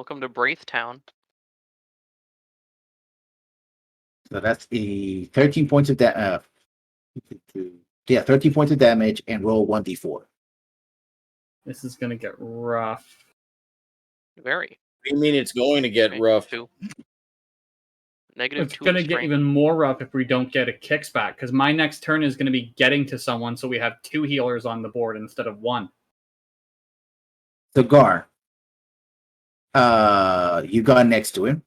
Welcome to Braithtown. So that's a 13 points of damage. 13 points of damage and roll 1d4. This is gonna get rough. Very. What do you mean it's going to get rough? -2. It's -2 gonna get strength. even more rough if we don't get a kicks back, because my next turn is gonna be getting to someone, so we have 2 healers on the board instead of 1. So Gar, you got next to him.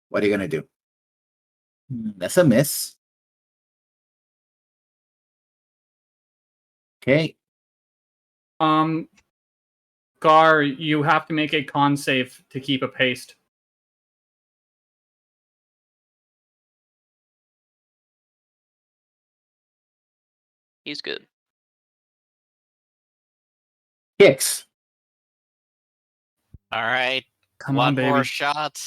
What are you gonna do? That's a miss. Okay. Gar, you have to make a con save to keep a paste. He's good. Kicks. All right. Come One on, baby. more shot.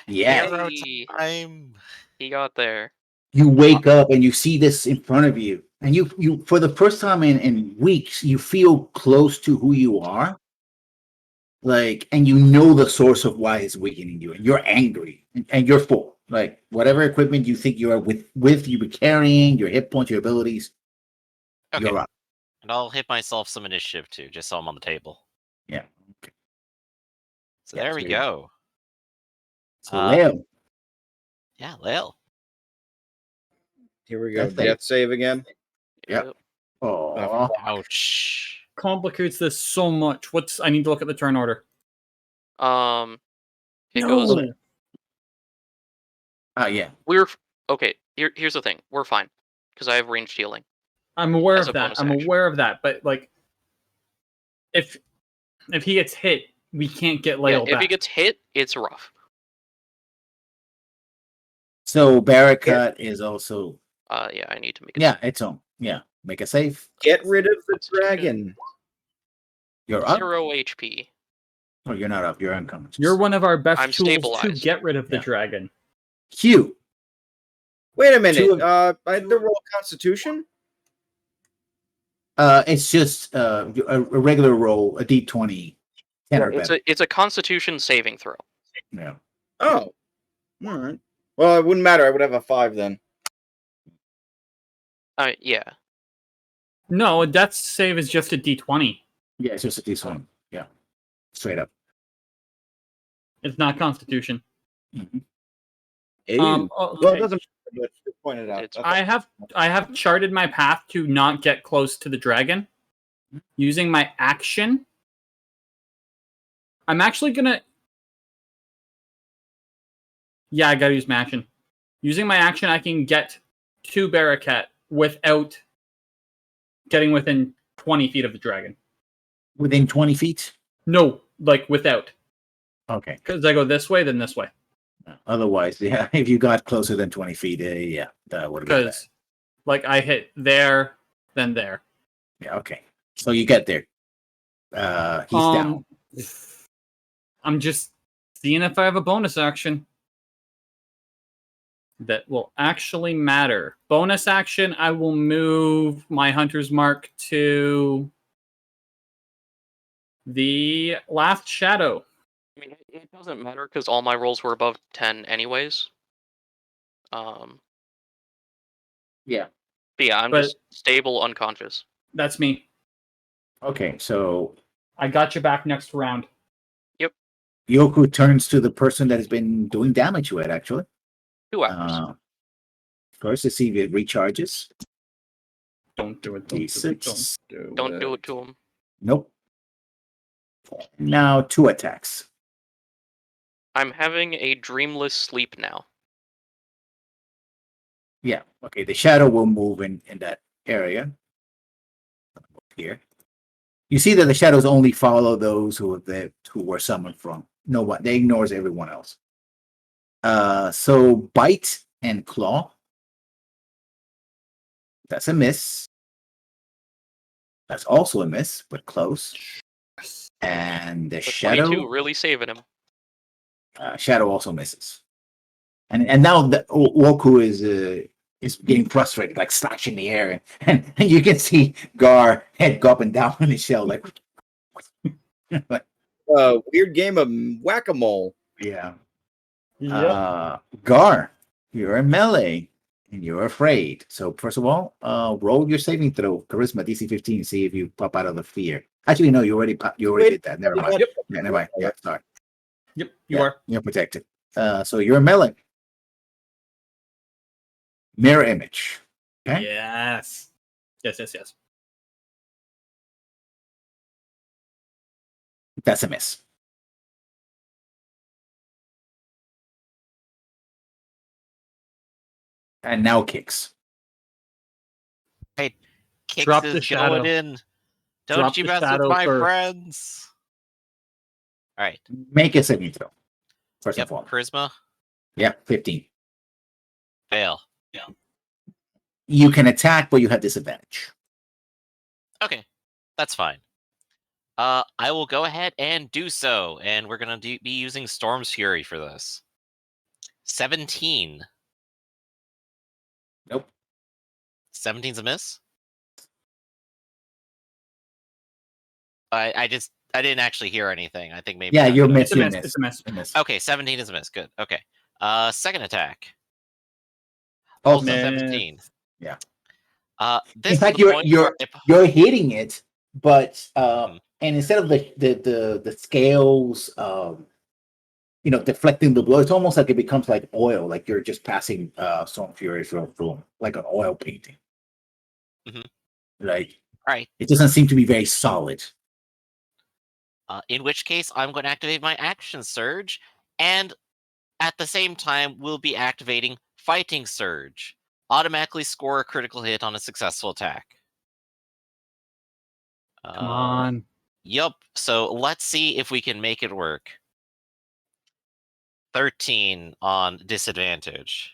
Yeah. Hero Hey, time. he got there. You wake up and you see this in front of you, and you for the first time in weeks, you feel close to who you are. Like, and you know the source of why it's weakening you, and you're angry, and you're full. Like, whatever equipment you think you are with you be carrying, your hit points, your abilities, Okay. you're up. And I'll hit myself some initiative too, just so I'm on the table. Yeah. So Yeah, there we so go. So Leo, Yeah, Lil. Here we go. That's it. Death save again. Yep. Oh, Ouch. Complicates this so much. I need to look at the turn order. It goes. yeah. We're okay. Here's the thing. We're fine because I have ranged healing. I'm aware As of a that. bonus I'm action. aware of that. But like, if he gets hit, we can't get Lael If back. he gets hit, it's rough. So Barracut is also Yeah, I need to make it. yeah, it's on. Yeah, make a save. Get rid of the dragon. You're up. 0 HP. Oh, you're not up. You're unconscious. You're one of our best I'm tools to stabilized. get rid of the Yeah. dragon. Hugh. Wait a minute. Two I had to roll Constitution. It's just a regular roll, a d20, 10 or better. It's a Constitution saving throw. Yeah. Oh, all right. Well, it wouldn't matter. I would have a 5 then. Yeah. No, a death save is just a d20. Yeah, it's just a d20. Yeah, straight up. It's not Constitution. Mm-hmm. Okay. Okay. Well, it doesn't matter, but you pointed out. It's- I have charted my path to not get close to the dragon. Using my action, I'm actually gonna. Yeah, I gotta use my action. Using my action, I can get to Barracat without getting within 20 feet of the dragon. Within 20 feet? No, like without. Okay. Because I go this way, then this way. Otherwise, yeah, if you got closer than 20 feet, yeah, that would have been bad. Because, like, I hit there, then there. Yeah, okay. So you get there. He's down. I'm just seeing if I have a bonus action that will actually matter. Bonus action, I will move my Hunter's Mark to the last shadow. I mean, it doesn't matter because all my rolls were above 10 anyways. Yeah. But yeah, I'm But- just stable, unconscious. That's me. Okay, so I got you back next round. Yoku turns to the person that has been doing damage to it, actually. 2 hours. First to see if it recharges. Don't do it. Don't do it. D6. Don't do it to him. Nope. Now 2 attacks. I'm having a dreamless sleep now. Yeah. Okay. The shadow will move in that area. Here. You see that the shadows only follow those who were summoned from. No one. They ignores everyone else. So bite and claw. That's a miss. That's also a miss, but close. And the The shadow. 22 really saving him. Shadow also misses. And now the Woku is getting frustrated, like slashing the air, and you can see Gar head go up and down in his shell, like. Well, a weird game of whack-a-mole. Yeah. Yep. Gar, you're in melee and you're afraid. So first of all, roll your saving throw, charisma DC 15. See if you pop out of the fear. Actually, no, you already did that. Never mind. Yep. Yeah, never mind. Yeah, sorry. Yep. You Yeah, are. You're protected. So you're in melee. Mirror image. Okay. Yes. Yes. That's a miss. And now kicks. Kicks Drop the is shadow. going in. Don't Drop you the mess with shadow my first. friends. All right. Make a saving throw. First Yep. and foremost. Charisma. Yeah, 15. Fail. You can attack, but you have disadvantage. Okay. That's fine. I will go ahead and do so, and we're gonna be using Storm's Fury for this. 17. Nope. 17's a miss. I didn't actually hear anything. I think maybe. Yeah, you're It's a missing. miss. It's a miss. Miss. Okay, 17 is a miss. Good. Okay. Second attack. Oh, Also miss. 17. Yeah. This In fact, is the point where you're hitting it, but Mhm. and instead of the scales, deflecting the blow, it's almost like it becomes like oil, like you're just passing Storm Fury through like an oil painting. Mhm. Like, All right. it doesn't seem to be very solid. In which case, I'm going to activate my action surge, and at the same time, we'll be activating Fighting Surge. Automatically score a critical hit on a successful attack. Come on. Yup. So let's see if we can make it work. 13 on disadvantage.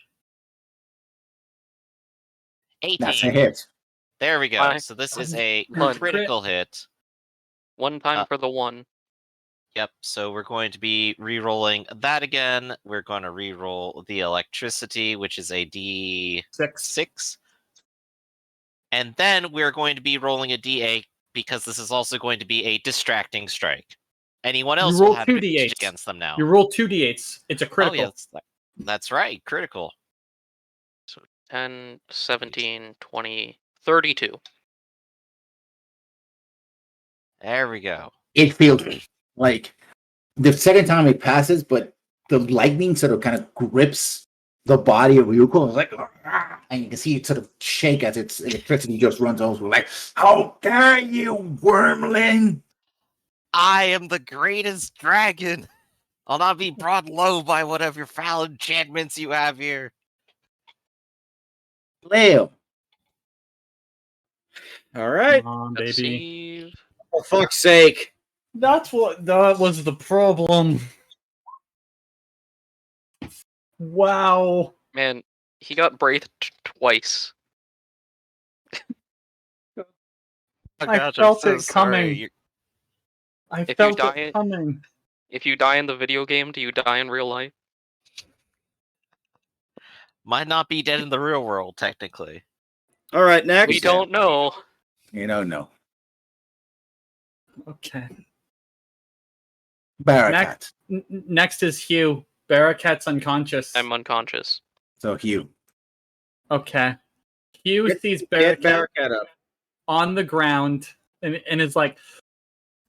18. That's a hit. There we go. Bye. So this is a One. critical hit. One time Uh, for the one. Yep, so we're going to be re-rolling that again. We're going to re-roll the electricity, which is a D6. 6. And then we're going to be rolling a D8 because this is also going to be a distracting strike. Anyone else roll will have 2 advantage D8s. against them now. You roll 2 D8s. It's a Oh, critical. yeah, that's right, critical. So 10, 17, 20, 32. There we go. It feels like the second time it passes, but the lightning sort of kind of grips the body of Ryuko. It's like, and you can see it sort of shake as its electricity just runs over. Like, how dare you, wormling! I am the greatest dragon. I'll not be brought low by whatever foul enchantments you have here. Leo. All right. Come on, Let's baby. see. For fuck's sake. That was the problem. Wow. Man, he got breathed twice. Oh, I gosh, felt I'm so it sorry. coming. I you felt die- it coming. If you die in the video game, do you die in real life? Might not be dead in the real world, technically. All right, next. We don't know. You don't know. Okay. Barakat. Next is Hugh. Barakat's unconscious. I'm unconscious. So Hugh. Okay. Hugh sees Get Barakat Barakat up. on the ground and is like,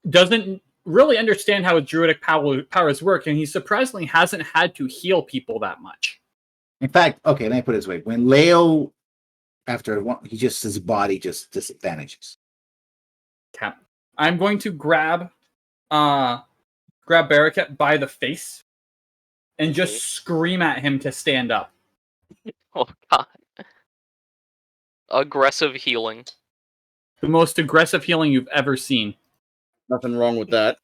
doesn't really understand how druidic powers work, and he surprisingly hasn't had to heal people that much. In fact, okay, let me put it this way. When Leo, after one, his body just disadvantages. Okay. I'm going to grab Barakat by the face and just scream at him to stand up. Oh god. Aggressive healing. The most aggressive healing you've ever seen. Nothing wrong with that.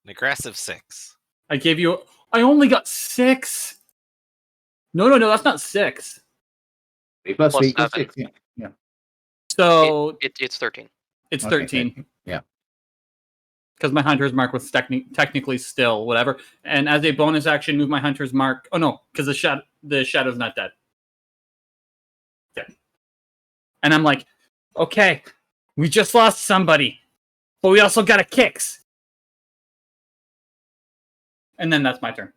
An aggressive 6. I only got 6. No, that's not 6. 3 plus Plus 3 equals 7. 6. Yeah. So It's 13. it's Okay, 13. Yeah. Because my hunter's mark was technically still whatever. And as a bonus action, move my hunter's mark. Oh no, because the shadow's not dead. Yeah. And I'm like, okay, We just lost somebody, but we also got a Kix. And then that's my turn.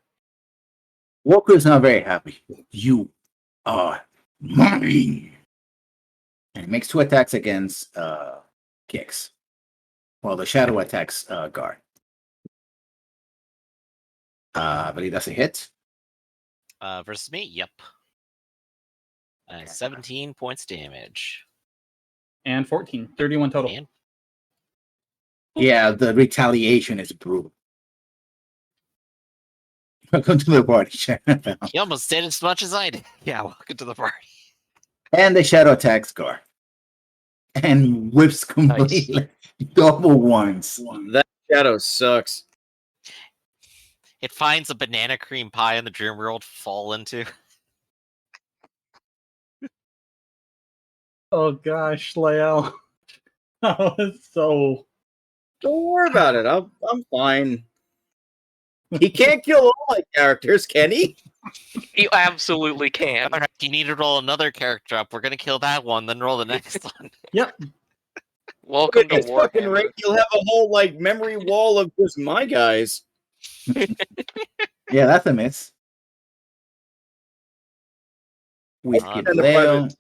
Walker is not very happy. You are mine. And he makes 2 attacks against Kix. Well, the shadow attacks guard. But he doesn't hit. Versus me? Yep. 17 points damage. And 14. 31 total. And Yeah, the retaliation is brutal. Welcome to the party, Chainmail. he almost did as much as I did. Yeah, welcome to the party. And the shadow attacks guard. And whips completely. Double ones. That shadow sucks. It finds a banana cream pie in the dream world to fall into. Oh gosh, Lael. That was so. Don't worry about it. I'm fine. He can't kill all my characters, can he? You absolutely can. Alright, you need to roll another character up. We're gonna kill that one, then roll the next one. Yep. Welcome to At this fucking Warhammer. rate, you'll have a whole like memory wall of just my guys. Yeah, that's a miss. Whiskey Uh, Send a Leo. private-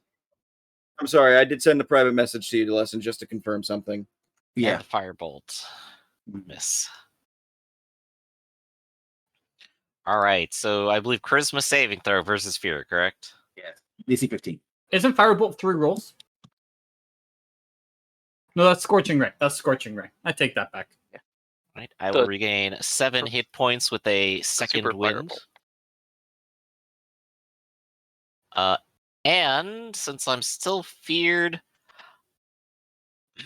I'm sorry, I did send a private message to you, Lesson, just to confirm something. Yeah. And the firebolt. Miss. Alright, so I believe charisma saving throw versus fear, correct? Yes. DC 15. Isn't Firebolt 3 rolls? No, that's Scorching Ray. That's Scorching Ray. I take that back. Right. I will The- regain 7 hit points with a second super wind. And since I'm still feared,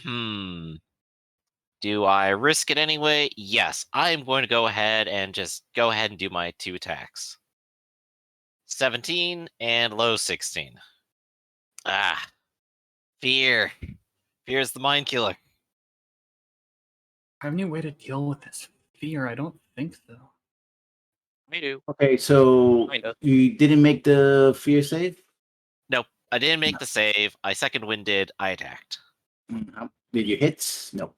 do I risk it anyway? Yes, I'm going to go ahead and do my 2 attacks. 17 and low 16. Ah, fear. Fear is the mind killer. I have any way to deal with this fear? I don't think so. I do. Okay, so Kinda. you didn't make the fear save? Nope, I didn't make No. the save. I second winded. I attacked. Did you hit? No.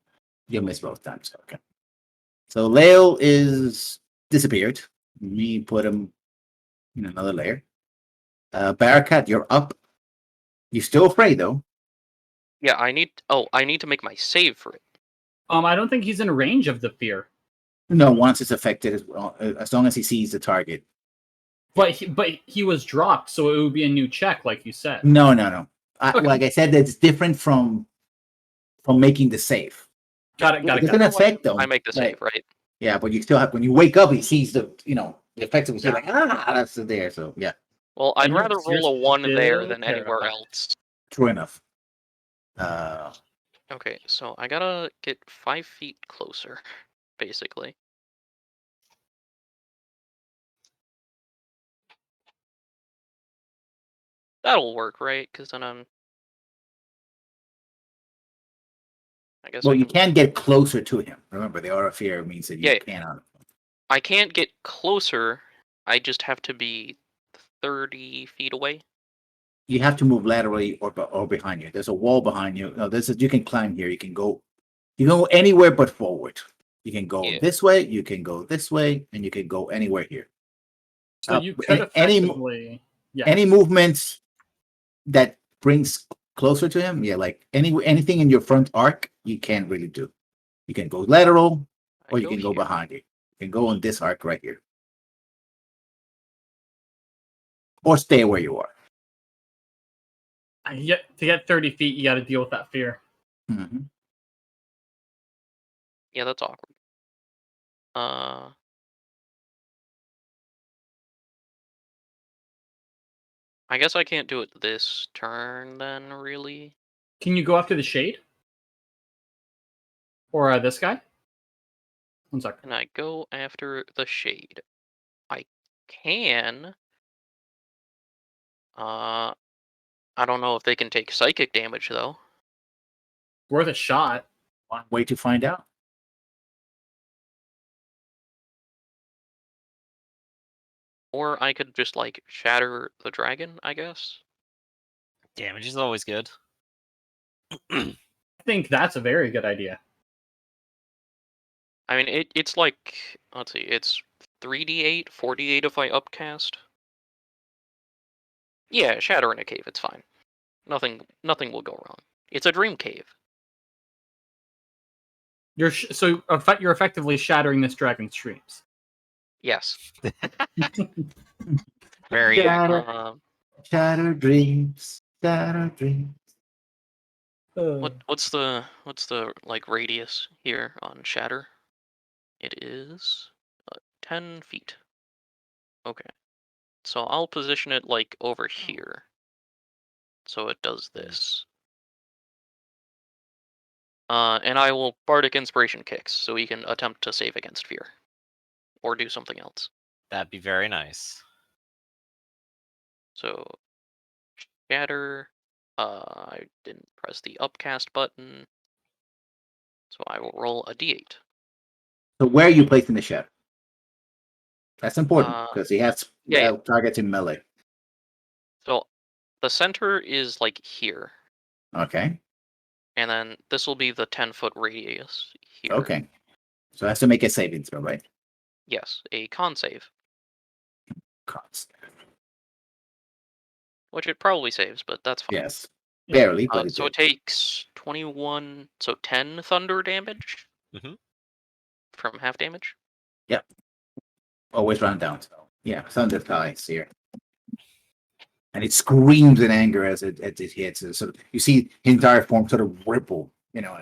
You missed both times. Okay. So Leo is disappeared. Me put him in another layer. Barakat, you're up. You're still afraid though. Yeah, I need to make my save for it. I don't think he's in range of the fear. No, once it's affected as well, as long as he sees the target. But he was dropped, so it would be a new check, like you said. No. Okay. Like I said, that's different from making the save. Got it. It's an effect though. I make the save, right? Yeah, but you still have when you wake up, he sees the effect of like that's there. So yeah, Well, I'd And you're- rather you're roll a 1 there still than anywhere terrified. else. true enough. Okay, so I gotta get 5 feet closer, basically. That'll work, right? Because then I guess Well, I you can... can get closer to him. Remember, the aura of fear means that you Yeah. cannot. I can't get closer. I just have to be 30 feet away. You have to move laterally or behind you. There's a wall behind you. No, you can climb here. You can go anywhere but forward. You can go Yeah. this way. You can go this way, and you can go anywhere here. So you could effectively, Any movements that brings closer to him, yeah, like anything in your front arc, you can't really do. You can go lateral, or you can go here. behind you. You can go on this arc right here, or stay where you are. to get 30 feet, you got to deal with that fear. Mm-hmm. Yeah, that's awkward. I guess I can't do it this turn then, really. Can you go after the shade? Or this guy? 1 second. Can I go after the shade? I can. I don't know if they can take psychic damage though. Worth a shot. One way to find out. Or I could just like shatter the dragon, I guess. Damage is always good. I think that's a very good idea. I mean, it's like, let's see, it's 3d8, 4d8 if I upcast. Yeah, shatter in a cave, it's fine. Nothing will go wrong. It's a dream cave. You're effectively shattering this dragon's dreams. Yes. Very Shatter dreams, shatter dreams. What's the like radius here on shatter? It is 10 feet. Okay. So I'll position it like over here. So it does this. And I will bardic inspiration kicks so he can attempt to save against fear. Or do something else. That'd be very nice. So shatter. I didn't press the upcast button. So I will roll a d8. So where are you placing the shadow? That's important because he has yeah. targets in melee. So the center is like here. Okay. And then this will be the 10-foot radius here. Okay. So it has to make a saving throw, right? Yes, a con save. Cons. Which it probably saves, but that's fine. Yes. Barely, but so it takes 21, so 10 thunder damage from half damage. Yep. Always round down. So yeah, thunder ties here. And it screams in anger as it hits. And so you see the entire form sort of ripple. You know,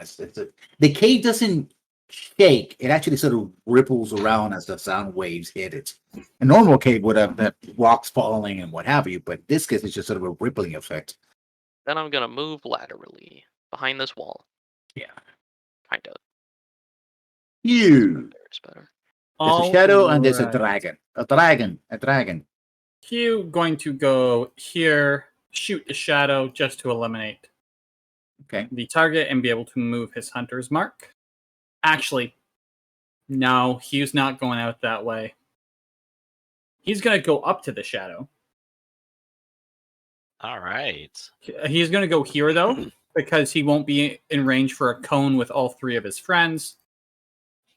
the cave doesn't shake. It actually sort of ripples around as the sound waves hit it. A normal cave would have rocks falling and what have you, but in this case it's just sort of a rippling effect. Then I'm gonna move laterally behind this wall. Yeah. Kind of. You. There's better. There's a shadow and there's a dragon. A dragon. Hugh going to go here, shoot the shadow just to eliminate the target and be able to move his hunter's mark. Actually, no, Hugh's not going out that way. He's going to go up to the shadow. All right. He's going to go here, though, because he won't be in range for a cone with all three of his friends.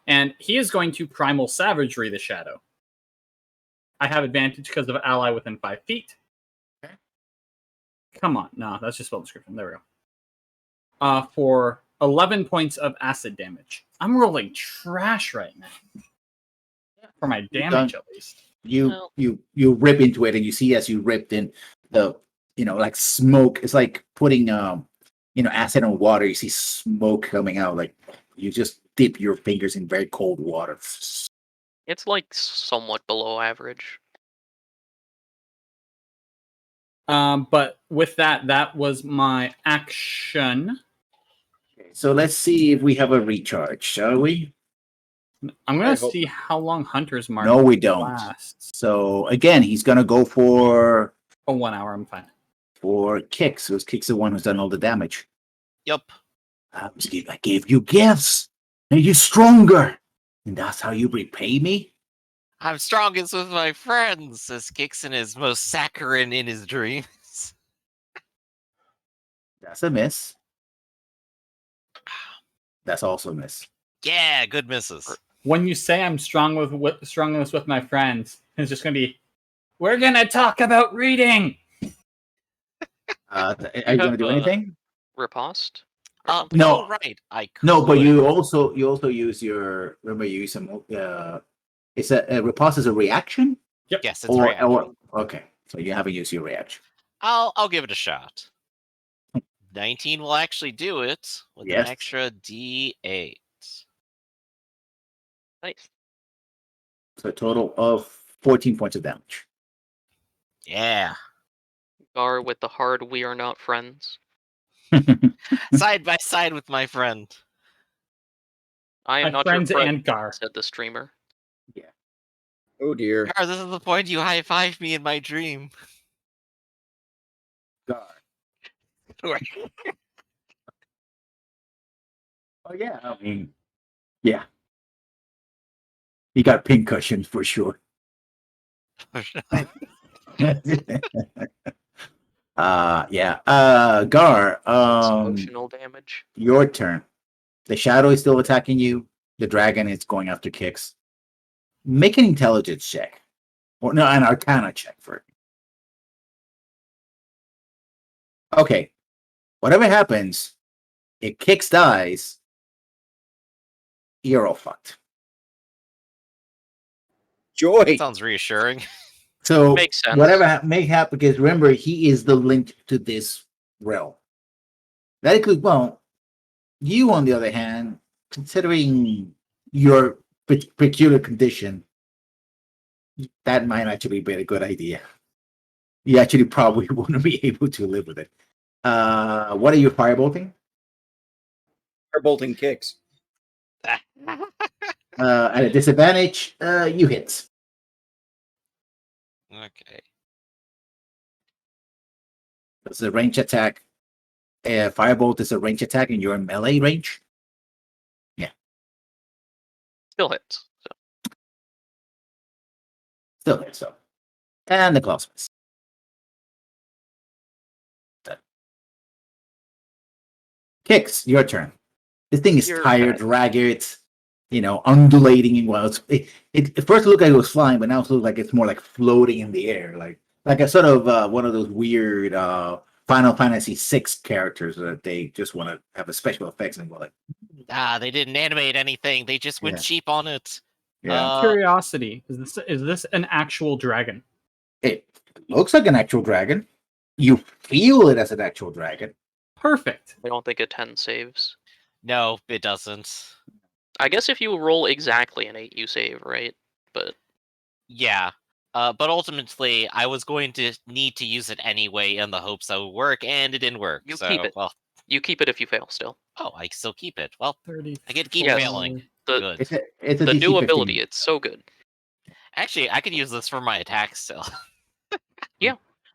And he is going to Primal Savagery the shadow. I have advantage because of ally within 5 feet. Okay. Come on. No, that's just spell description. There we go. For 11 points of acid damage. I'm rolling trash right now. For my damage, at least. You rip into it, and you see as you ripped in the, like smoke. It's like putting, acid on water. You see smoke coming out. Like you just dip your fingers in very cold water. It's like somewhat below average. But with that was my action. So let's see if we have a recharge, shall we? I'm going to see how long Hunter's Mark No, we don't. lasts. So again, he's going to go for... Oh, 1 hour, I'm fine. For Kix. Because Kix is the one who's done all the damage. Yep. I gave you gifts. Made you stronger. And that's how you repay me? I'm strongest with my friends, says Kixon is most saccharine in his dreams. That's a miss. That's also a miss. Yeah, good misses. When you say I'm strongest with my friends, it's just going to be, we're going to talk about reading. Are you going to do anything? Riposte? No, right. I could. No, but you also use your. Remember, you use some. It's a riposte is a reaction. Yep. Yes, it's a reaction. Okay, so you haven't used your reaction. I'll give it a shot. 19 will actually do it with an extra D8. Nice. So a total of 14 points of damage. Yeah. Gar with the hard "we are not friends." Side by side with my friend. I am my not friends your friend, and Gar, said the streamer. Yeah. Oh dear. Gar, this is the point you high-five me in my dream. Gar. Oh yeah, I mean, yeah. He got pincushion for sure. Yeah. Gar, It's emotional damage. your turn. The shadow is still attacking you. The dragon is going after Kix. Make an intelligence check. Or no, an arcana check for it. Okay. Whatever happens, if Kix dies, you're all fucked. Joy. Sounds reassuring. So Makes sense. whatever may happen, because remember, he is the link to this realm. That includes, well, you on the other hand, considering your peculiar condition, that might actually be a good idea. You actually probably wouldn't be able to live with it. What are you firebolting? Bolting kicks. At a disadvantage, you hit. Okay. It's a range attack. Firebolt is a range attack, and you're in melee range. Still hits. So. Still there, so. And the claws miss. Kicks, your turn. This thing is You're tired, bad. ragged, undulating in wild. It at first looked like it was flying, but now it looks like it's more like floating in the air, like a sort of one of those weird Final Fantasy VI characters that they just want to have a special effects and like. They didn't animate anything. They just went Yeah. cheap on it. Yeah, Curiosity: is this an actual dragon? it looks like an actual dragon. You feel it as an actual dragon. Perfect. I don't think a 10 saves. No, it doesn't. I guess if you roll exactly an 8, you save, right? But Yeah. But ultimately, I was going to need to use it anyway in the hopes that it would work, and it didn't work. You so, keep it. well, you keep it if you fail still. oh, I still keep it. Well, 30. I get to keep Yes. failing. The Good. It's a the DC new 15. ability, it's so good. Actually, I could use this for my attack still.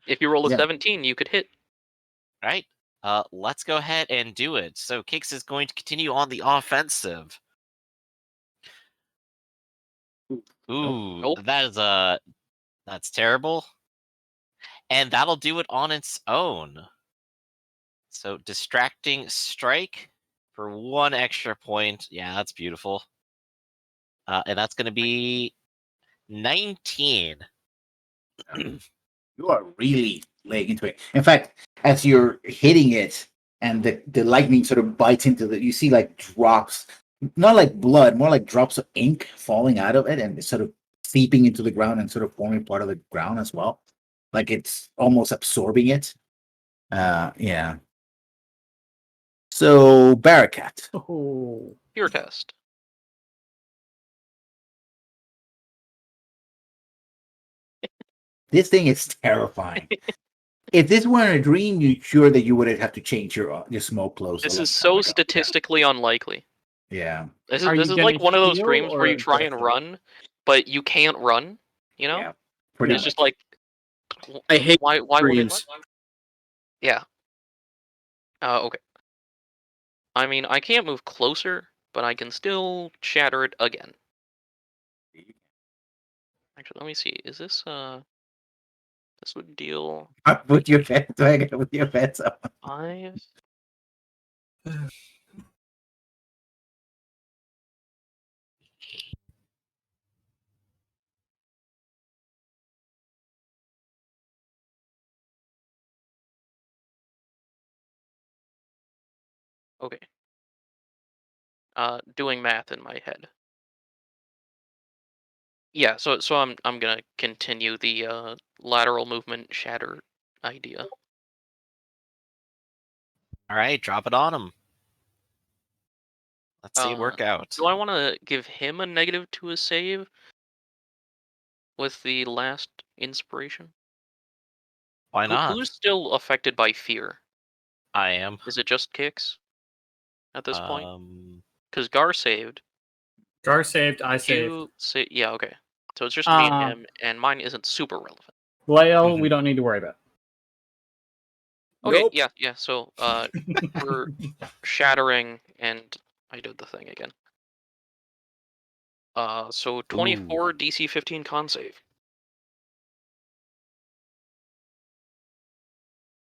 If you roll a Yeah. 17, you could hit. Right? Let's go ahead and do it. So Kix is going to continue on the offensive. Ooh, Nope. that's terrible. And that'll do it on its own. So distracting strike for 1 extra point. Yeah, that's beautiful. And that's going to be 19. You are really laying into it. In fact, as you're hitting it and the lightning sort of bites into the, you see like drops, not like blood, more like drops of ink falling out of it and it's sort of seeping into the ground and sort of forming part of the ground as well. Like it's almost absorbing it. Yeah. So Barracat. Oh, Pure test. This thing is terrifying. If this weren't a dream, you're sure that you would have to change your smoke clothes. This a long is time so ago. statistically unlikely. Yeah. This Are is you like gonna one of those heal dreams where or you try death and roll? run, but you can't run. You know, Yeah. Pretty it's much. just like I hate why would it? dreams. Yeah. Okay. I mean, I can't move closer, but I can still shatter it again. Actually, let me see. Is this this would deal With your pets, with your pets up. 5. Okay. Doing math in my head. Yeah, so I'm gonna continue the lateral movement shatter idea. All right, drop it on him. Let's see it work out. Do I want to give him a negative to a save with the last inspiration? Why not? Who's still affected by fear? I am. Is it just Kix at this point? Um, Because Gar saved. Gar saved. I saved. You say yeah, okay. So it's just me and Uh, him, and mine isn't super relevant. Lael, Mhm. we don't need to worry about. Okay, Nope. yeah. So we're shattering, and I did the thing again. So 24 DC 15 con save.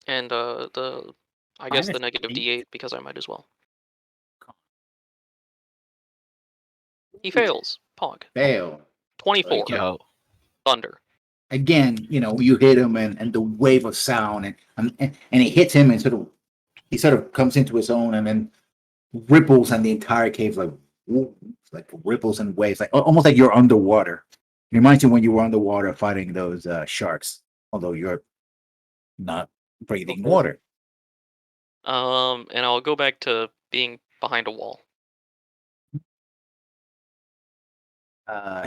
And I guess the Minus negative 8? D8 because I might as well. He fails. Pog. Fail. There 24. you go. Thunder. Again, you hit him and the wave of sound and it hits him and he sort of comes into his own and then ripples and the entire cave like ripples and waves, like almost like you're underwater. It reminds you when you were underwater fighting those sharks, although you're not breathing water. And I'll go back to being behind a wall.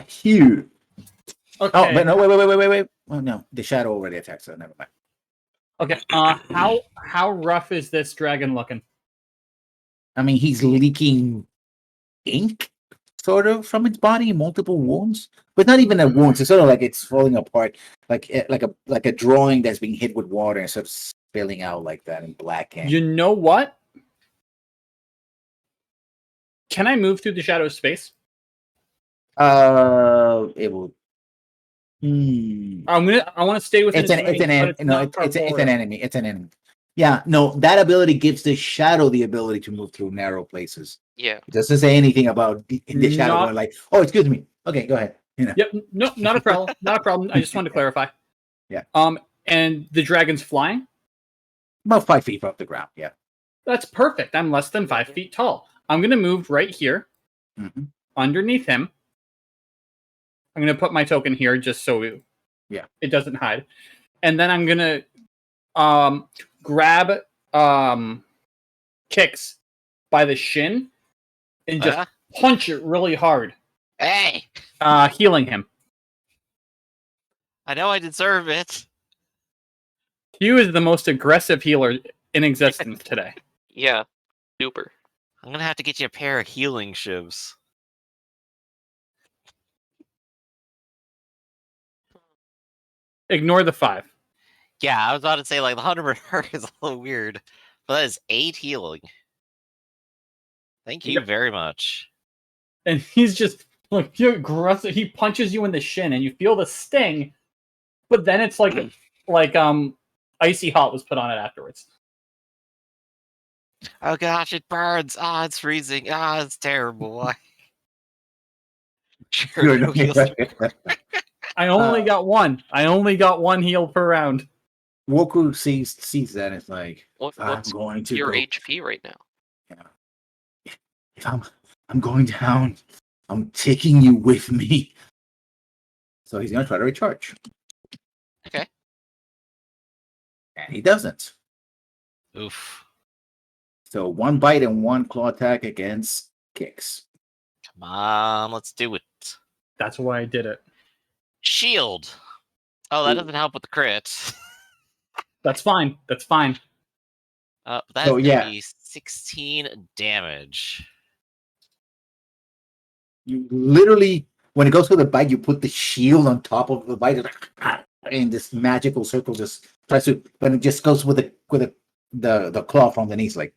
Huge. Okay. Oh, but no, wait. Oh no, the shadow already attacked, so never mind. Okay. How rough is this dragon looking? I mean, he's leaking ink, sort of, from its body, multiple wounds, but not even a wound. It's sort of like it's falling apart, like a drawing that's being hit with water and sort of spilling out like that in black ink. You know what? Can I move through the shadow space? It will. I want to stay within. It's an enemy. It's an enemy. Yeah, no, that ability gives the shadow the ability to move through narrow places. Yeah. It doesn't say anything about the shadow going like, oh, excuse me. Okay, go ahead. Yep, no, not a problem. Not a problem. I just wanted to clarify. Yeah. And the dragon's flying? About 5 feet off the ground, yeah. That's perfect. I'm less than 5 feet tall. I'm going to move right here, underneath him. I'm going to put my token here just so it doesn't hide. And then I'm going to grab Kix by the shin and just punch it really hard. Hey! Healing him. I know I deserve it. Hugh is the most aggressive healer in existence today. Yeah. Super. I'm gonna have to get you a pair of healing shivs. Ignore the 5. Yeah, I was about to say, like, the 100 is a little weird. But that is 8 healing. Thank you very much. And he's just, like, you're aggressive. He punches you in the shin, and you feel the sting, but then it's like icy hot was put on it afterwards. Oh gosh, it burns. Ah, it's freezing. Ah, it's terrible. Sure, no heals. I only got one. I only got one heal per round. Woku sees that and it's like, What's I'm going to your go. HP right now? Yeah. If I'm going down, I'm taking you with me. So he's gonna try to recharge. Okay. And he doesn't. Oof. So 1 bite and 1 claw attack against Kix. Come on, let's do it. That's why I did it. Shield. Oh, that doesn't help with the crit. That's fine. That's fine. That's So, gonna be 16 damage. You literally, when it goes for the bite, you put the shield on top of the bite, and this magical circle just tries to, but it just goes with the claw from the knees, like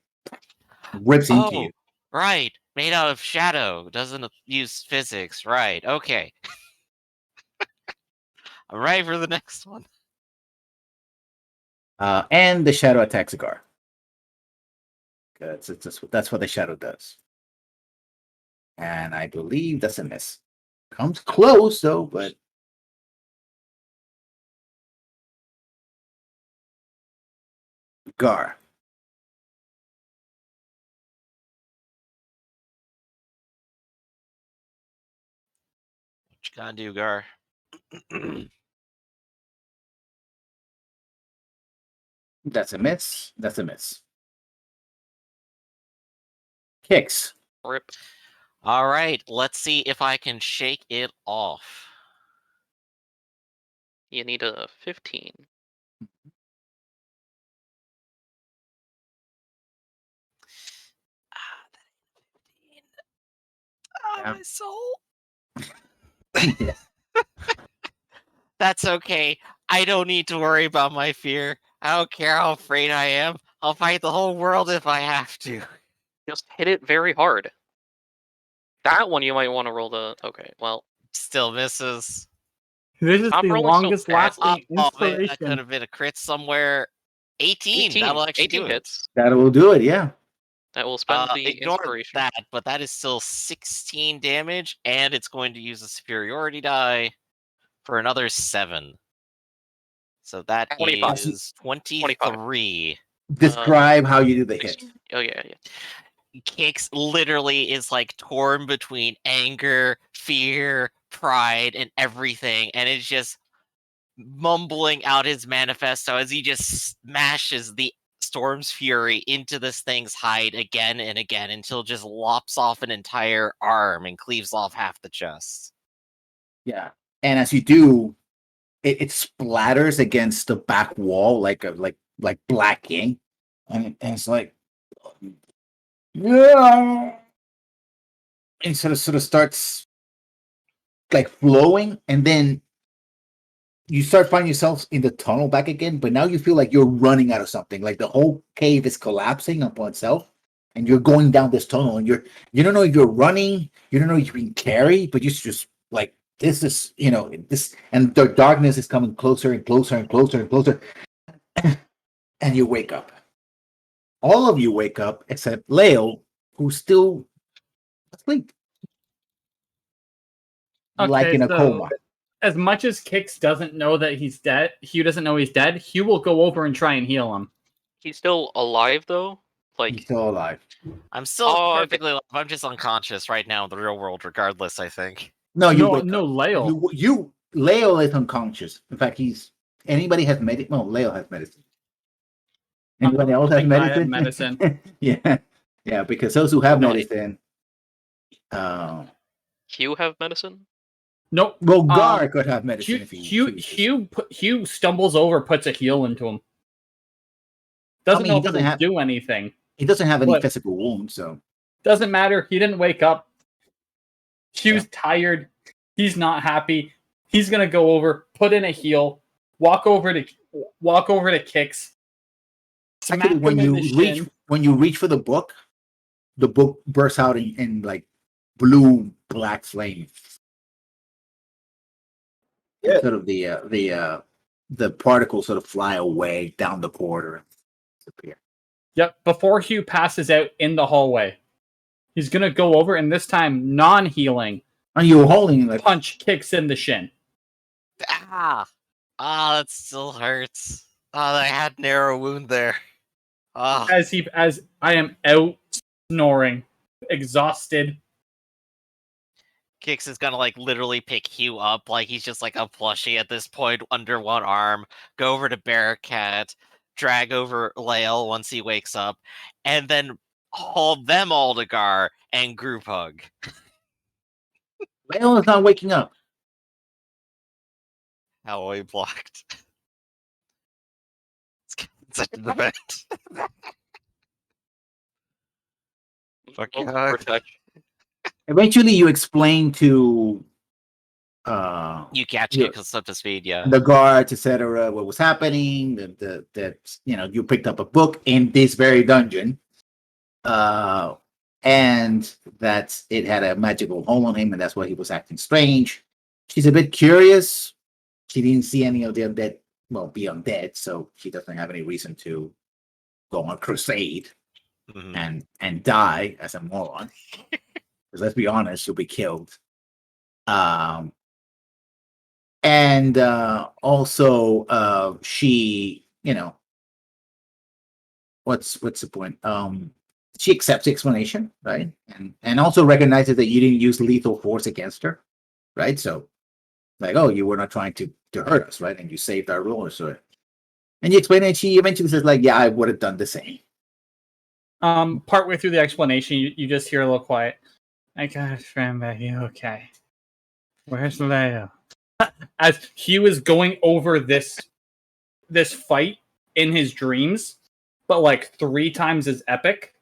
rips into you. Right, made out of shadow, doesn't use physics. Right, okay. I'm ready for the next one. And the shadow attacks Agar. That's what the shadow does. And I believe that's a miss. Comes close though, but Gar. What you gotta do, Gar? That's a miss. That's a miss. Kicks. Rip. All right, let's see if I can shake it off. You need a 15. My soul. That's okay. I don't need to worry about my fear. I don't care how afraid I am. I'll fight the whole world if I have to. Just hit it very hard. That one you might want to roll the... Okay, well... Still misses. This is I'm the rolling so longest bad. lasting Man, that inspiration. could have been a crit somewhere. 18. That'll actually 18 do it. hits. That will do it. Yeah. That will spend the Ignore inspiration. that, but that is still 16 damage, and it's going to use a superiority die for another 7. So that 25. is 23. Describe how you do the hit. 16? Oh yeah. Kix literally is like torn between anger, fear, pride, and everything, and it's just mumbling out his manifesto as he just smashes the Storm's Fury into this thing's hide again and again until it just lops off an entire arm and cleaves off half the chest. Yeah, and as you do, it splatters against the back wall like black ink, and it's like, yeah, and sort of starts like flowing, and then you start finding yourself in the tunnel back again. But now you feel like you're running out of something. Like the whole cave is collapsing upon itself, and you're going down this tunnel, and you don't know if you're running, you don't know if you're being carried, but you're just like, this is, this, and the darkness is coming closer and closer and closer and closer, and you wake up. All of you wake up except Leo, who's still asleep, like in a coma. As much as Kix doesn't know that he's dead, Hugh doesn't know he's dead. Hugh will go over and try and heal him. He's still alive though. Like, He's still alive. I'm still perfectly alive. I'm just unconscious right now in the real world, regardless, I think. No, No, wake up. Leo. Leo is unconscious. In fact, anybody has medicine. No, Leo has medicine. Anybody else has I have medicine? medicine. yeah, because those who have No, medicine. Hugh have medicine? Nope. Well, Gar could have medicine if he Hugh stumbles over, puts a heal into him. Doesn't know if it'll do anything. He doesn't have any physical wounds, so doesn't matter. He didn't wake up. Hugh's tired. He's not happy. He's gonna go over, put in a heal, walk over to Kix. Actually, when you reach for the book bursts out in like blue black flame. Yeah. Sort of the particles sort of fly away down the corridor and disappear. Yep. Before Hugh passes out in the hallway, he's gonna go over, and this time non-healing. Are you holding like punch Kix in the shin? That still hurts. I had narrow wound there. As I am out snoring, exhausted. Kix is gonna like literally pick Hugh up like he's just like a plushie at this point under one arm, go over to Bearcat, drag over Lael once he wakes up, and then haul them all to Gar and group hug. Lael is not waking up. How I blocked. Such an event. Fuck yeah. Eventually, you explain to you catch Kix up to speed, yeah. The guards, etc., what was happening. That you picked up a book in this very dungeon, and that it had a magical hole on him, and that's why he was acting strange. She's a bit curious. She didn't see any of the undead, be undead, so she doesn't have any reason to go on a crusade and die as a moron. Because let's be honest, she'll be killed. And also, she, what's the point? She accepts the explanation, right? And also recognizes that you didn't use lethal force against her, right? So, like, oh, you were not trying to hurt us, right? And you saved our ruler, so. And you explain it, she eventually says, like, yeah, I would have done the same. Partway through the explanation, you just hear a little quiet. I got a friend back here. Okay. Where's Leo? As Hugh is going over this fight in his dreams, but like 3 times as epic,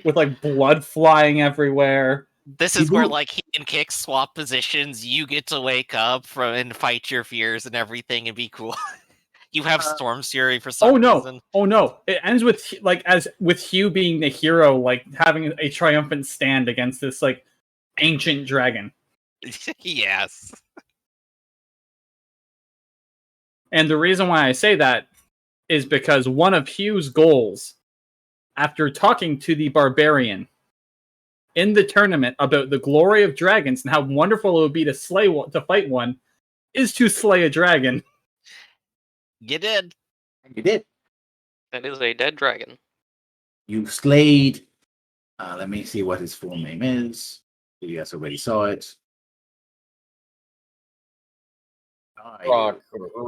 with like blood flying everywhere. This is where like he and Kix swap positions. You get to wake up and fight your fears and everything and be cool. You have Storm's Fury for some reason. Oh no! It ends with Hugh being the hero, like having a triumphant stand against this like ancient dragon. Yes. And the reason why I say that is because one of Hugh's goals, after talking to the barbarian in the tournament about the glory of dragons and how wonderful it would be to fight one, is to slay a dragon. You did. You did. That is a dead dragon. You slayed. Let me see what his full name is. You guys already saw it. Rock.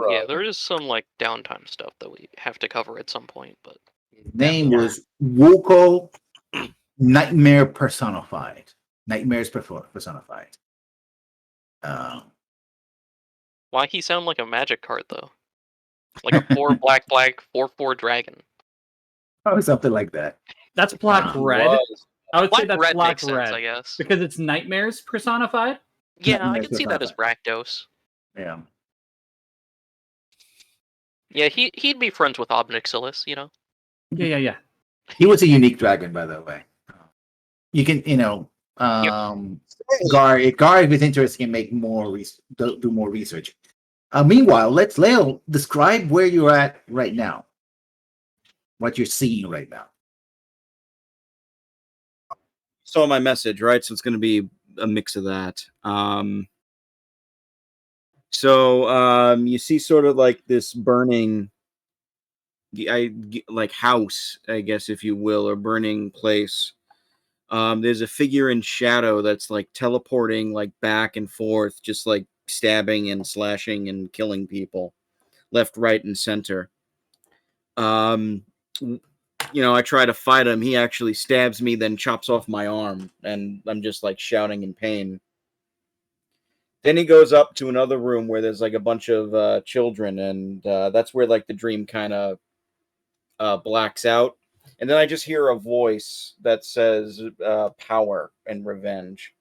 Yeah, there is some like downtime stuff that we have to cover at some point, but His name was Woko Nightmare Personified. Nightmares personified. why he sound like a magic card though? Like a 4 black 4/4 dragon. Or something like that. That's black red. Was. I would say Black that's red black makes red sense, I guess. because it's nightmares personified. Yeah, I Nightmares can see that as Rakdos. Yeah. Yeah, he'd be friends with Obnixilis, you know. Yeah. He was a unique dragon, by the way. You can, Gar, if it's interesting, make more do more research. Meanwhile, let's Leo describe where you're at right now. What you're seeing right now. Saw my message, right? So it's going to be a mix of that. You see sort of like this burning, like house, I guess, if you will, or burning place. There's a figure in shadow that's like teleporting like back and forth, just like stabbing and slashing and killing people left, right, and center. I try to fight him. He actually stabs me, then chops off my arm, and I'm just like shouting in pain. Then he goes up to another room where there's like a bunch of children, and that's where like the dream kind of blacks out. And then I just hear a voice that says power and revenge.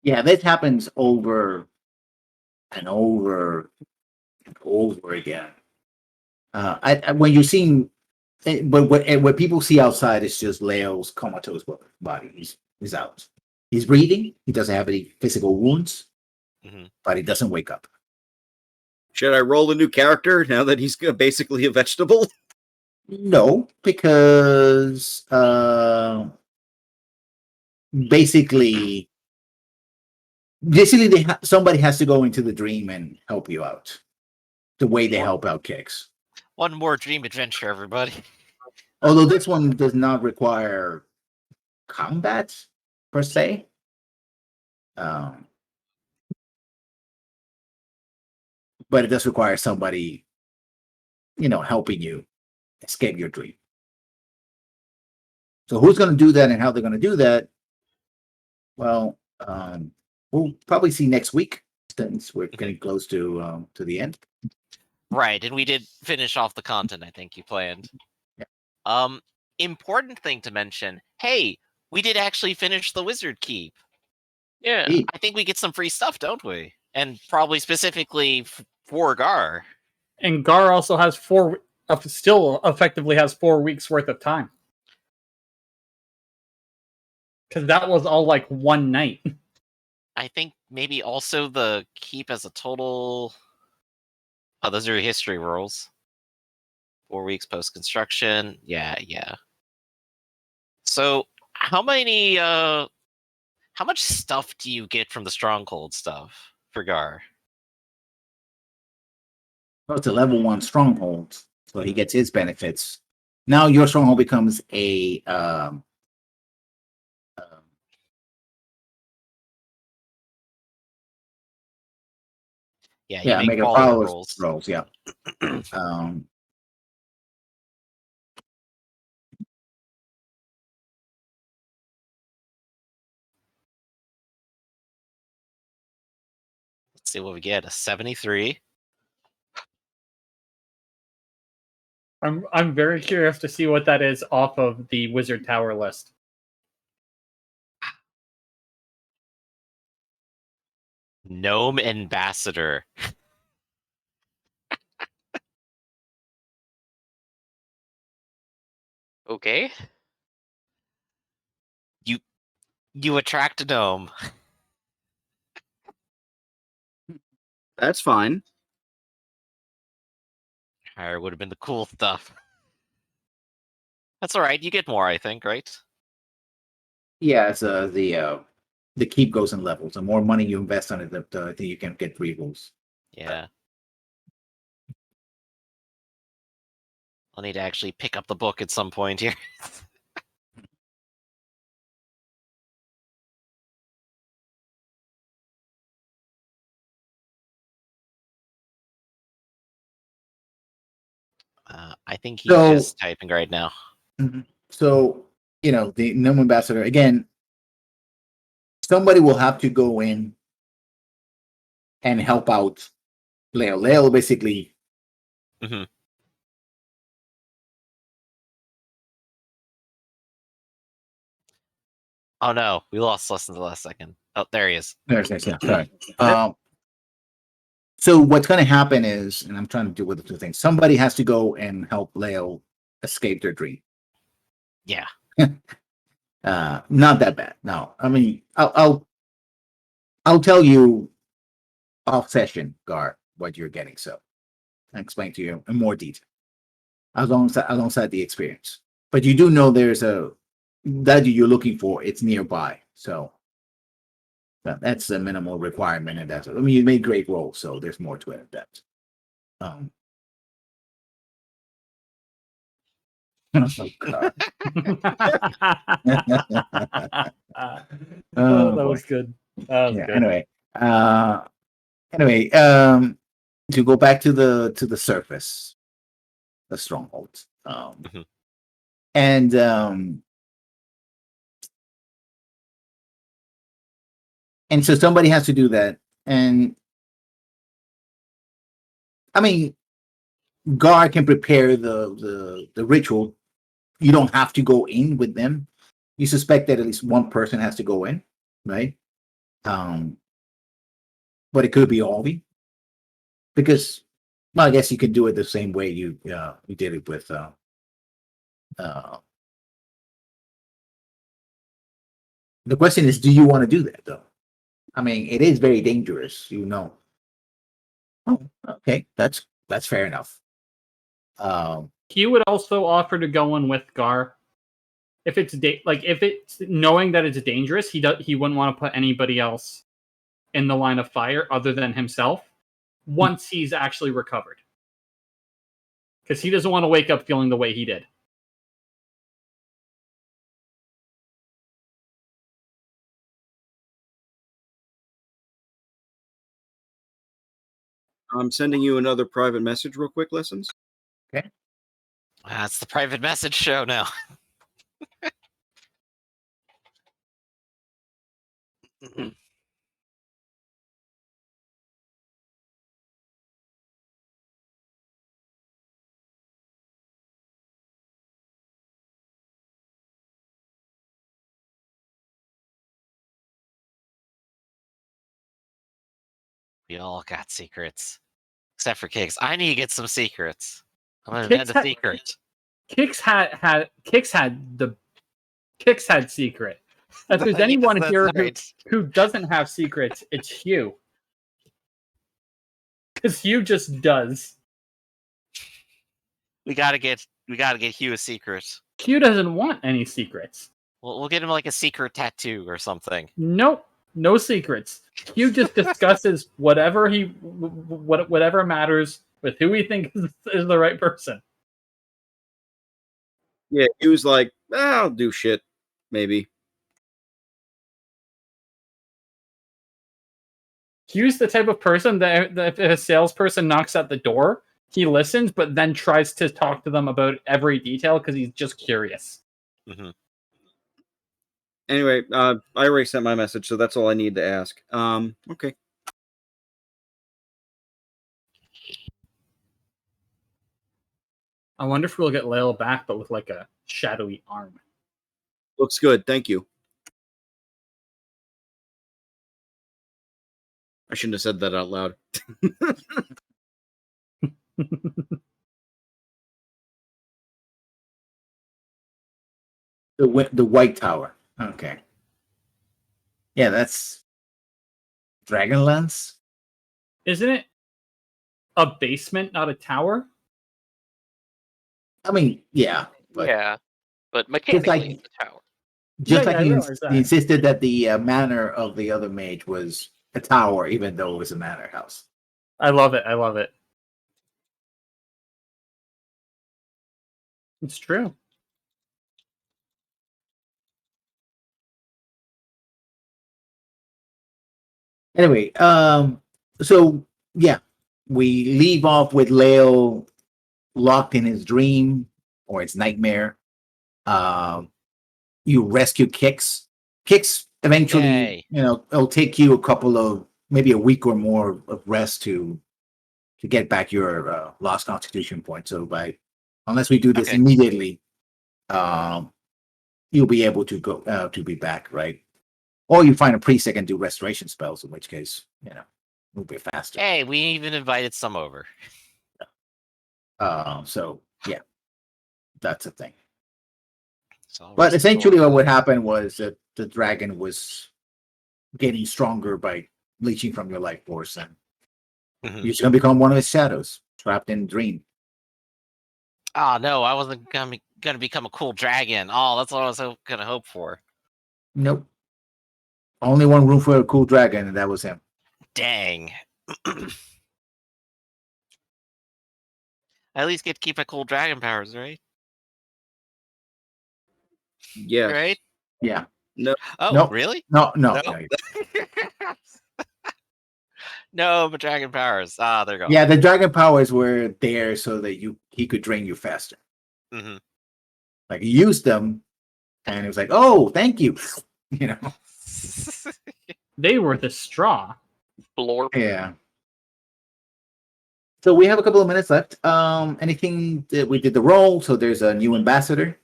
Yeah, this happens over and over and over again. When you're seeing, but what people see outside is just Leo's comatose body. He's out. He's breathing. He doesn't have any physical wounds, but he doesn't wake up. Should I roll a new character now that he's basically a vegetable? No, because basically somebody has to go into the dream and help you out. The way they help out Kicks. One more dream adventure, everybody. Although this one does not require combat per se. But it does require somebody, helping you escape your dream. So who's going to do that and how they're going to do that? Well, we'll probably see next week since we're getting close to the end. Right, and we did finish off the content I think you planned. Yeah. Important thing to mention. Hey, we did actually finish the Wizard Keep. Yeah. I think we get some free stuff, don't we? And probably specifically for Gar. And Gar also has still effectively has 4 weeks worth of time. Because that was all like one night. I think maybe also the keep as a total. Oh, those are history rolls. 4 weeks post construction. Yeah. So how much stuff do you get from the stronghold stuff for Gar? Well, it's a level 1 stronghold, so he gets his benefits. Now your stronghold becomes a you make follower rolls. Yeah. Let's see what we get. A 73. I'm very curious to see what that is off of the Wizard Tower list. Gnome Ambassador. Okay. You attract a gnome. That's fine. Higher would have been the cool stuff. That's all right. You get more, I think, right? Yeah, it's the keep goes in levels. The more money you invest on it, the you can get rerolls. Yeah. I'll need to actually pick up the book at some point here. I think he's So- just typing right now. So, the Gnome Ambassador, again, somebody will have to go in and help out Leo. Leo basically. Mhm. Oh no, we lost Lessons the last second. Oh, there he is. Yeah, sorry. So what's going to happen is, and I'm trying to do with the two things. Somebody has to go and help Leo escape their dream. Yeah. Not that bad. No, I mean, I'll tell you off session, Gar, what you're getting. So I'll explain to you in more detail alongside the experience. But you do know there's that you're looking for. It's nearby, so that's a minimal requirement, and that's. I mean, you made great rolls, so there's more to it than that. Oh, God. That was good. That was Yeah. good. Anyway, to go back to the surface, the stronghold, Mhm. and so somebody has to do that, and I mean, Gar can prepare the ritual. You don't have to go in with them. You suspect that at least one person has to go in, right? But it could be all of you, because, well, I guess you could do it the same way you did it with the question is, do you want to do that though? I mean, it is very dangerous, Oh, okay, that's fair enough. He would also offer to go in with Gar. If it's if it's knowing that it's dangerous, he wouldn't want to put anybody else in the line of fire other than himself once he's actually recovered, because he doesn't want to wake up feeling the way he did. I'm sending you another private message real quick, Lessons. It's the private message show now. We all got secrets. Except for Kix. I need to get some secrets. I'm gonna invent a secret. Kix had secret. If there's Yes, anyone that's here right. who doesn't have secrets, it's Hugh. Because Hugh just does. We gotta get Hugh a secret. Hugh doesn't want any secrets. We'll get him like a secret tattoo or something. Nope, no secrets. Hugh just discusses whatever matters with who he thinks is the right person. Yeah, he was like, I'll do shit, maybe. Hugh's the type of person that if a salesperson knocks at the door, he listens, but then tries to talk to them about every detail because he's just curious. Mm-hmm. Anyway, I already sent my message, so that's all I need to ask. Okay. I wonder if we'll get Lale back, but with like a shadowy arm. Looks good, thank you. I shouldn't have said that out loud. The White Tower. Okay. Yeah, that's Dragonlance. Isn't it a basement, not a tower? I mean, yeah, but Yeah, but just mechanically, like it's a tower. I realize that. he insisted that the manor of the other mage was a tower, even though it was a manor house. I love it. I love it. It's true. Anyway, so yeah, we leave off with Leo locked in his dream or his nightmare. You rescue Kix. Kix eventually, Yay. it'll take you a couple of maybe a week or more of rest to get back your lost constitution point. So unless we do this Okay. immediately, you'll be able to go to be back, right? Or you find a priest that can do restoration spells, in which case, it'll be faster. Hey, we even invited some over. So yeah, that's a thing. So But essentially, restore. what would happen was that the dragon was getting stronger by leeching from your life force, and Mhm. you're just gonna become one of his shadows, trapped in dream. Oh no, I wasn't gonna become a cool dragon. Oh, that's what I was gonna hope for. Nope. Only one room for a cool dragon, and that was him. Dang. I at least get to keep my cool dragon powers, right? Yeah. Right? Yeah. No. Oh, Nope. really? No. No. No. No, but dragon powers. Ah, there you go. Yeah, the dragon powers were there so that he could drain you faster. Mm-hmm. Like he used them, and it was like, "Oh, thank you," They were the straw. Blorp. Yeah. So we have a couple of minutes left. Anything that we did the roll? So there's a new ambassador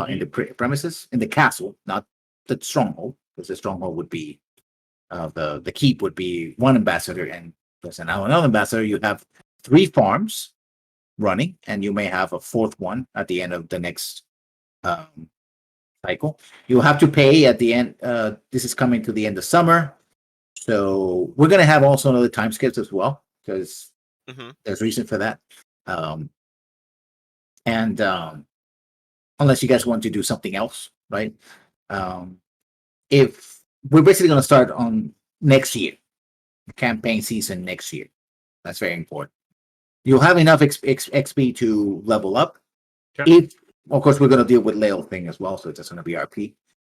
in the premises in the castle, not the stronghold, because the stronghold would be the keep would be one ambassador, and there's another ambassador. You have 3 farms running, and you may have a 4th one at the end of the next cycle. You'll have to pay at the end. This is coming to the end of summer, so we're gonna have also another time skips as well because there's reason for that. And unless you guys want to do something else, right? If we're basically gonna start on next year, campaign season next year. That's very important. You'll have enough XP to level up. Sure. If, of course, we're going to deal with Lale thing as well, so it's just going to be RP.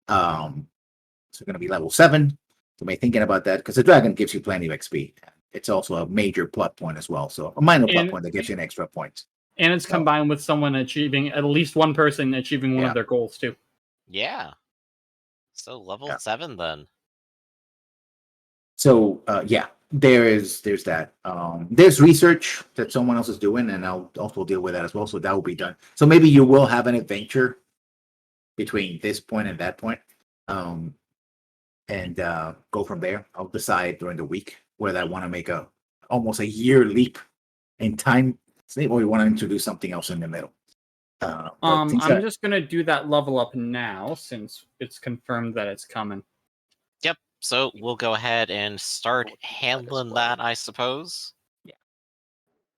So we're going to be level 7. So be thinking about that because the dragon gives you plenty of XP. It's also a major plot point as well. So a minor plot point that gives you an extra point. And it's combined with someone achieving, at least one person achieving one of their goals too. Yeah. So level 7 then. So there's that. There's research that someone else is doing, and I'll also deal with that as well. So that will be done. So maybe you will have an adventure between this point and that point, and go from there. I'll decide during the week whether I want to make almost a year leap in time, or you want to introduce something else in the middle. I'm just gonna do that level up now since it's confirmed that it's coming. Yep. So we'll go ahead and start handling that, I suppose. Yeah.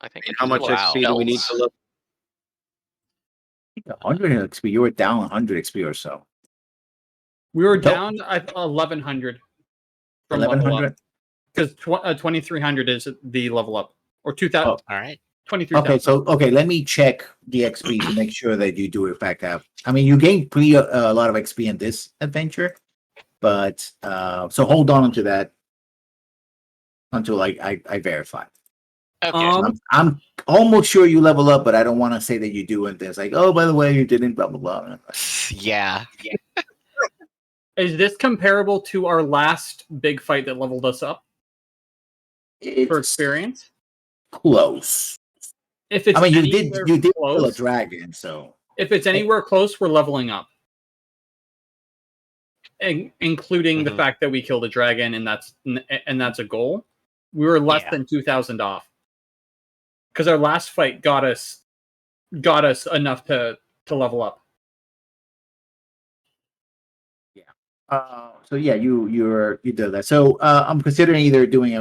I think. How much XP do we need to look? 100 XP. You were down 100 XP or so. We were down 1,100 from 1,100 because 2,300 is the level up, or 2,000. All right. 23,000. Okay. Let me check the XP to make sure that you do in fact have. I mean, you gained a lot of XP in this adventure, but so hold on to that until I verify. Okay. I'm almost sure you level up, but I don't want to say that you do, and it's like, oh, by the way, you didn't. Blah blah blah. Yeah. Is this comparable to our last big fight that leveled us up for experience? Close. If it's you did close, kill a dragon, so if it's anywhere close, we're leveling up, including the fact that we killed a dragon, and that's a goal. We were less than 2,000 off because our last fight got us enough to level up. So yeah, you did that. So I'm considering either doing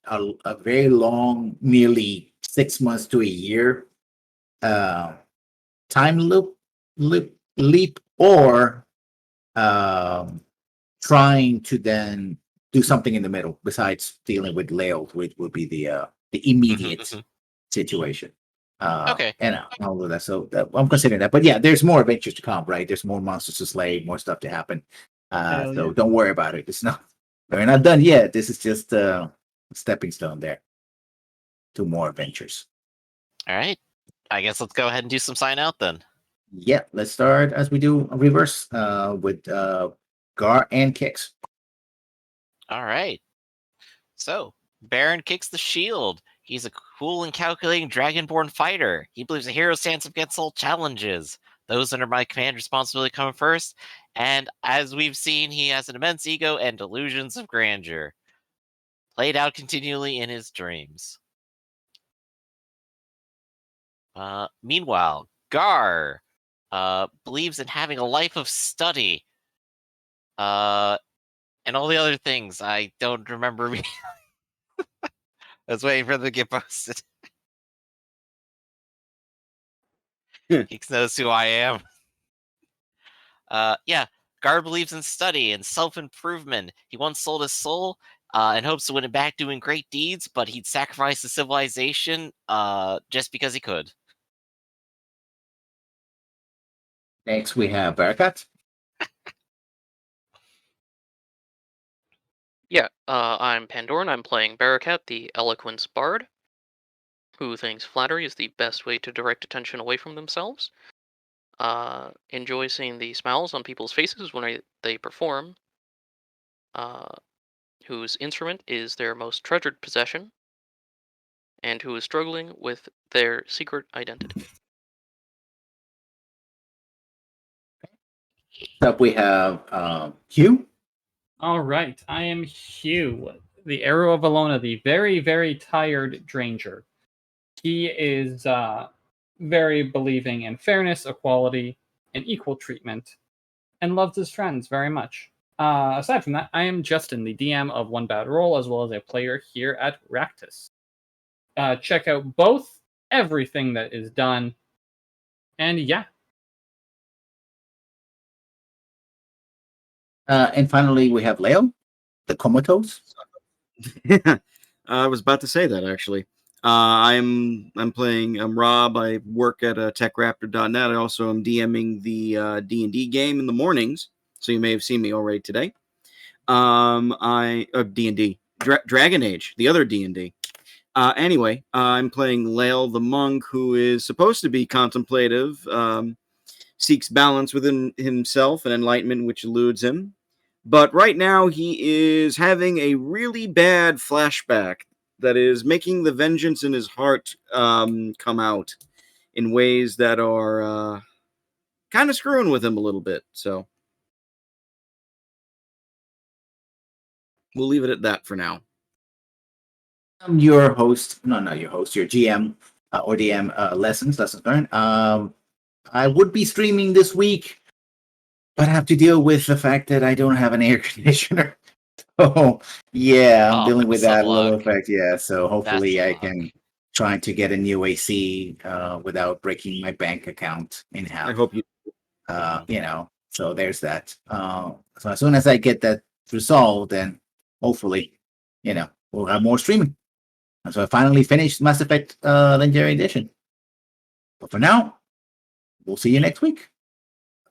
a very long, nearly 6 months to a year time leap, or trying to then do something in the middle besides dealing with Leo, which would be the immediate situation. Okay. And all of that. So I'm considering that. But yeah, there's more adventures to come, right? There's more monsters to slay, more stuff to happen. So don't worry about it. It's not, we're not done yet. This is just a stepping stone there to more adventures. All right. I guess let's go ahead and do some sign out then. Yeah, let's start as we do a reverse with Gar and Kix. All right. So, Baron kicks the shield. He's a cool and calculating dragonborn fighter. He believes a hero stands up against all challenges. Those under my command responsibility come first. And as we've seen, he has an immense ego and delusions of grandeur, played out continually in his dreams. Meanwhile, Gar believes in having a life of study. And all the other things I don't remember. I was waiting for them to get posted. Geeks knows who I am. Yeah, Gar believes in study and self-improvement. He once sold his soul and hopes to win it back doing great deeds, but he'd sacrifice the civilization just because he could. Next, we have Barakat. Yeah, I'm Pandoran. I'm playing Barakat, the Eloquence Bard, who thinks flattery is the best way to direct attention away from themselves. Enjoy seeing the smiles on people's faces when they perform. Whose instrument is their most treasured possession, and who is struggling with their secret identity. Up we have Hugh. All right, I am Hugh, the Arrow of Alona, the very, very tired Dranger. He is very believing in fairness, equality, and equal treatment, and loves his friends very much. Aside from that, I am Justin, the DM of One Bad Roll, as well as a player here at Ractus. Check out everything that is done, and yeah. And finally, we have Leo, the Comatose. I was about to say that actually. I'm Rob. I work at TechRaptor.net. I also am DMing the D&D game in the mornings, so you may have seen me already today. D&D Dragon Age, the other D&D. Anyway, I'm playing Lael the monk, who is supposed to be contemplative, seeks balance within himself and enlightenment, which eludes him. But right now, he is having a really bad flashback that is making the vengeance in his heart come out in ways that are kind of screwing with him a little bit. So we'll leave it at that for now. I'm your host. No, not your host. Your GM or DM lessons learned. I would be streaming this week, but I have to deal with the fact that I don't have an air conditioner. So yeah, I'm dealing with that little effect. Yeah, so hopefully I can try to get a new AC without breaking my bank account in half. I hope you. So there's that. So as soon as I get that resolved, then hopefully, we'll have more streaming. And so I finally finished Mass Effect Legendary Edition. But for now, we'll see you next week.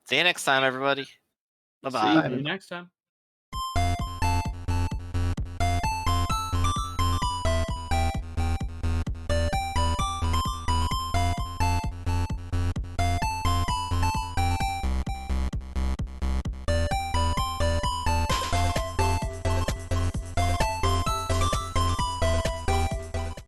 See you next time, everybody. Bye-bye. See you next time.